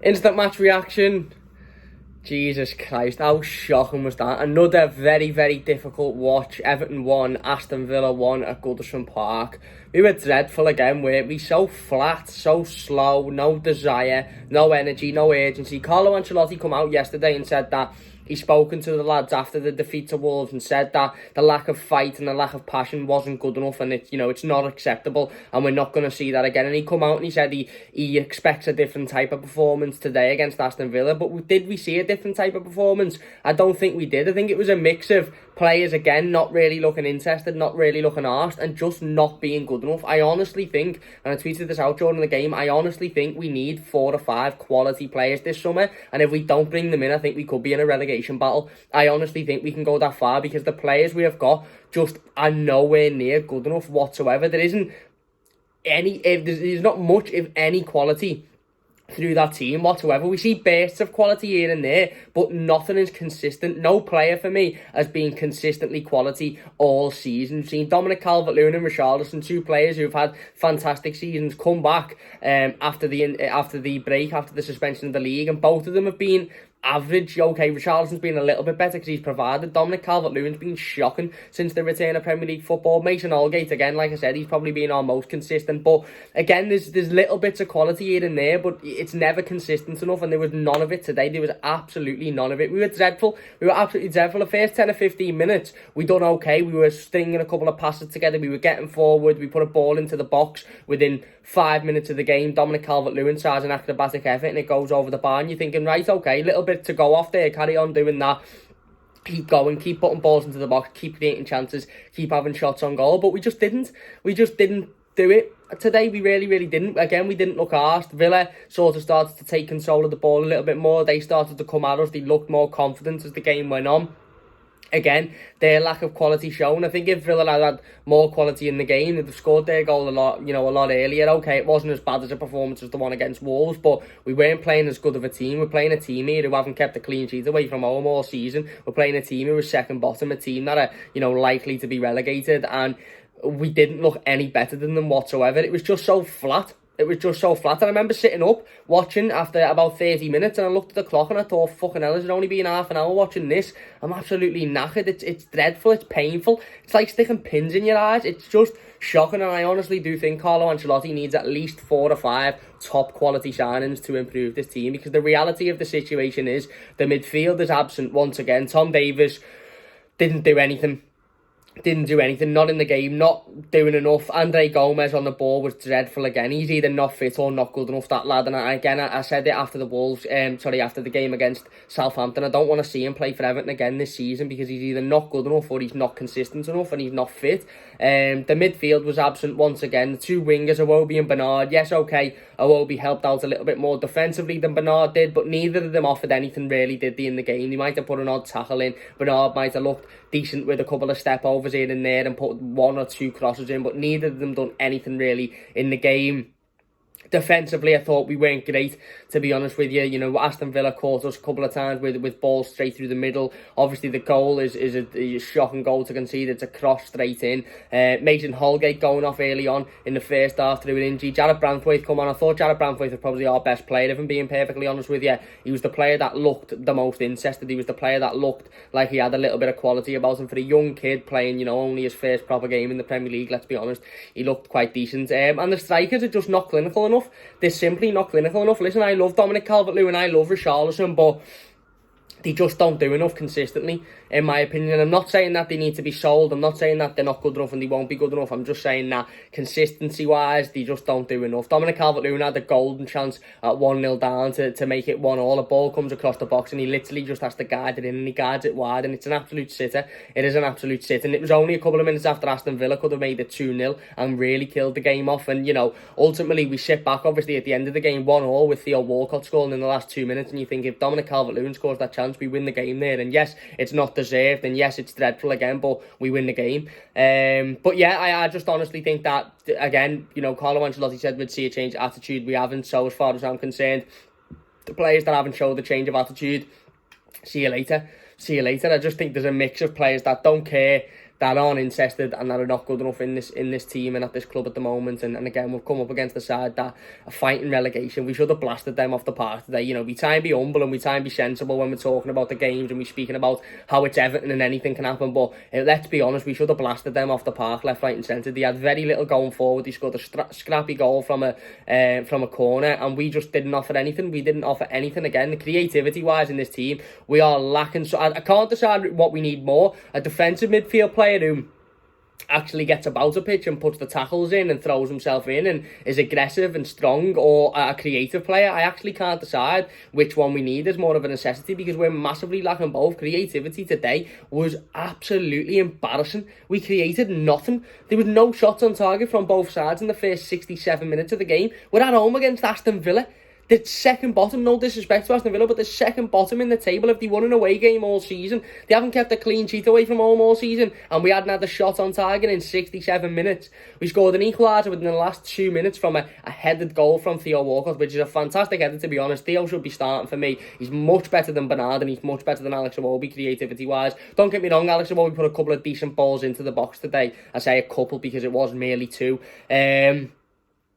Instant match reaction. Jesus Christ, how shocking was that? Another very, very difficult watch. Everton won, Aston Villa won at Goodison Park. We were dreadful again, weren't we? So flat, so slow, no desire, no energy, no urgency. Carlo Ancelotti come out yesterday and said that he's spoken to the lads after the defeat to Wolves and said that the lack of fight and the lack of passion wasn't good enough, and it's not acceptable, and we're not going to see that again. And he come out and he said he expects a different type of performance today against Aston Villa. But did we see a different type of performance? I don't think we did. I think it was a mix of players again not really looking interested, not really looking arsed, and just not being good enough. I honestly think, and I tweeted this out during the game, I honestly think we need 4 or 5 quality players this summer, and if we don't bring them in, I think we could be in a relegation battle. I honestly think we can go that far because the players we have got just are nowhere near good enough whatsoever. There's not much, if any, quality through that team whatsoever. We see bursts of quality here and there, but nothing is consistent. No player for me has been consistently quality all season. We've seen Dominic Calvert-Lewin and Richarlison, 2 players who've had fantastic seasons, come back after the break, after the suspension of the league, and both of them have been average. Okay, Richarlison's been a little bit better because he's provided. Dominic Calvert-Lewin's been shocking since the return of Premier League football. Mason Holgate, again, like I said, he's probably been our most consistent. But again, there's little bits of quality here and there, but it's never consistent enough, and there was none of it today. There was absolutely none of it. We were dreadful. We were absolutely dreadful. The first 10 or 15 minutes, we done okay. We were stringing a couple of passes together. We were getting forward. We put a ball into the box within 5 minutes of the game. Dominic Calvert-Lewin tries an acrobatic effort and it goes over the bar, and you're thinking, right, okay, little bit to go off there, carry on doing that, keep going, keep putting balls into the box, keep creating chances, keep having shots on goal. But we just didn't do it today. We really didn't. Again, we didn't look arsed. Villa sort of started to take control of the ball a little bit more. They started to come at us. They looked more confident as the game went on. Again, their lack of quality shown. I think if Villa had more quality in the game, they'd have scored their goal a lot earlier. Okay, it wasn't as bad as a performance as the one against Wolves, but we weren't playing as good of a team. We're playing a team here who haven't kept a clean sheet away from home all season. We're playing a team who was second bottom, a team that are, likely to be relegated, and we didn't look any better than them whatsoever. It was just so flat. It was just so flat. And I remember sitting up watching after about 30 minutes, and I looked at the clock and I thought, fucking hell, it's only been half an hour watching this. I'm absolutely knackered. It's dreadful. It's painful. It's like sticking pins in your eyes. It's just shocking. And I honestly do think Carlo Ancelotti needs at least 4 or 5 top quality signings to improve this team, because the reality of the situation is the midfield is absent once again. Tom Davies didn't do anything, not in the game, not doing enough. Andre Gomez on the ball was dreadful again. He's either not fit or not good enough, that lad. And I said it after after the game against Southampton. I don't want to see him play for Everton again this season, because he's either not good enough or he's not consistent enough and he's not fit. The midfield was absent once again. The 2 wingers, Iwobi and Bernard. Yes, okay, Iwobi helped out a little bit more defensively than Bernard did, but neither of them offered anything really, did they, in the game? They might have put an odd tackle in. Bernard might have looked decent with a couple of step overs here and there and put 1 or 2 crosses in, but neither of them done anything really in the game. Defensively, I thought we weren't great, to be honest with you. Aston Villa caught us a couple of times with balls straight through the middle. Obviously, the goal is a shocking goal to concede. It's a cross straight in. Mason Holgate going off early on in the first half through an injury. Jared Branthwaite come on. I thought Jared Branthwaite was probably our best player, if I'm being perfectly honest with you. He was the player that looked the most interested. He was the player that looked like he had a little bit of quality about him. For a young kid playing, only his first proper game in the Premier League, let's be honest, he looked quite decent. And the strikers are just not clinical enough. They're simply not clinical enough. Listen, I love Dominic Calvert-Lewin, I love Richarlison, but they just don't do enough consistently, in my opinion. I'm not saying that they need to be sold. I'm not saying that they're not good enough and they won't be good enough. I'm just saying that consistency-wise, they just don't do enough. Dominic Calvert-Lewin had a golden chance at 1-0 down to make it 1-1. The ball comes across the box and he literally just has to guide it in, and he guides it wide, and it's an absolute sitter. It is an absolute sitter. And it was only a couple of minutes after Aston Villa could have made it 2-0 and really killed the game off. And, ultimately we sit back, obviously, at the end of the game 1-1 with Theo Walcott scoring in the last 2 minutes, and you think, if Dominic Calvert-Lewin scores that chance, we win the game there. And yes, it's not deserved, and yes, it's dreadful again, but we win the game. But yeah, I just honestly think that, again, Carlo Ancelotti said we'd see a change of attitude. We haven't. So as far as I'm concerned, the players that haven't showed the change of attitude, see you later. I just think there's a mix of players that don't care, that aren't interested and that are not good enough in this team and at this club at the moment. And again, we've come up against the side that are fighting relegation. We should have blasted them off the park today. You know, we try and be humble and we try and be sensible when we're talking about the games and we're speaking about how it's Everton and anything can happen. But let's be honest, we should have blasted them off the park, left, right and centre. They had very little going forward. They scored a scrappy goal from a corner and we just didn't offer anything. We didn't offer anything again. The creativity-wise in this team, we are lacking. So I can't decide what we need more. A defensive midfield player who actually gets about a pitch and puts the tackles in and throws himself in and is aggressive and strong, or a creative player. I actually can't decide which one we need as more of a necessity because we're massively lacking both. Creativity today was absolutely embarrassing. We created nothing. There was no shots on target from both sides in the first 67 minutes of the game. We're at home against Aston Villa. The second bottom, no disrespect to Aston Villa, but the second bottom in the table if they won an away game all season. They haven't kept a clean sheet away from home all season, and we hadn't had a shot on target in 67 minutes. We scored an equaliser within the last 2 minutes from a headed goal from Theo Walcott, which is a fantastic header, to be honest. Theo should be starting for me. He's much better than Bernard, and he's much better than Alex Iwobi creativity-wise. Don't get me wrong, Alex Iwobi put a couple of decent balls into the box today. I say a couple because it was merely two.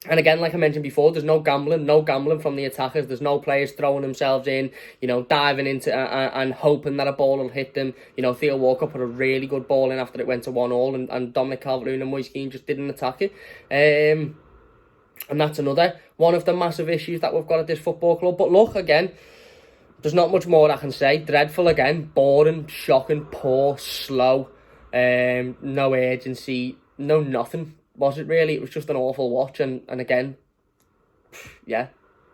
And again, like I mentioned before, there's no gambling from the attackers. There's no players throwing themselves in, you know, diving into and hoping that a ball will hit them. You know, Theo Walker put a really good ball in after it went to 1-1, and Dominic Calvert-Lewin and Moise Keane just didn't attack it. And that's another one of the massive issues that we've got at this football club. But look, again, there's not much more I can say. Dreadful again, boring, shocking, poor, slow, no urgency, no nothing. Was it really? It was just an awful watch, and again, yeah,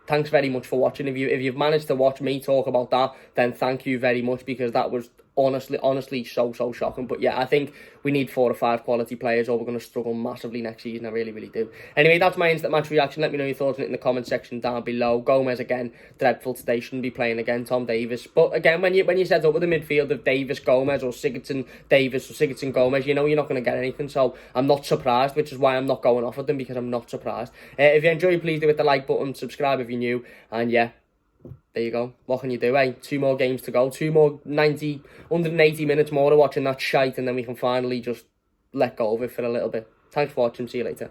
thanks very much for watching. If you've managed to watch me talk about that, then thank you very much, because that was honestly so shocking. But yeah, I think we need 4 or 5 quality players, or we're going to struggle massively next season. I really do. Anyway, that's my instant match reaction. Let me know your thoughts on it in the comment section down below. Gomez again, dreadful today, shouldn't be playing again. Tom Davies, but again, when you set up with a midfield of Davies, Gomez, or Sigurdsson, Davies, or Sigurdsson, Gomez, you know you're not going to get anything. So I'm not surprised, which is why I'm not going off at them, because I'm not surprised. If you enjoy, please do hit the like button, subscribe if you're new, and yeah, there you go. What can you do, eh? 2 more games to go. 2 more 180 minutes more of watching that shite, and then we can finally just let go of it for a little bit. Thanks for watching. See you later.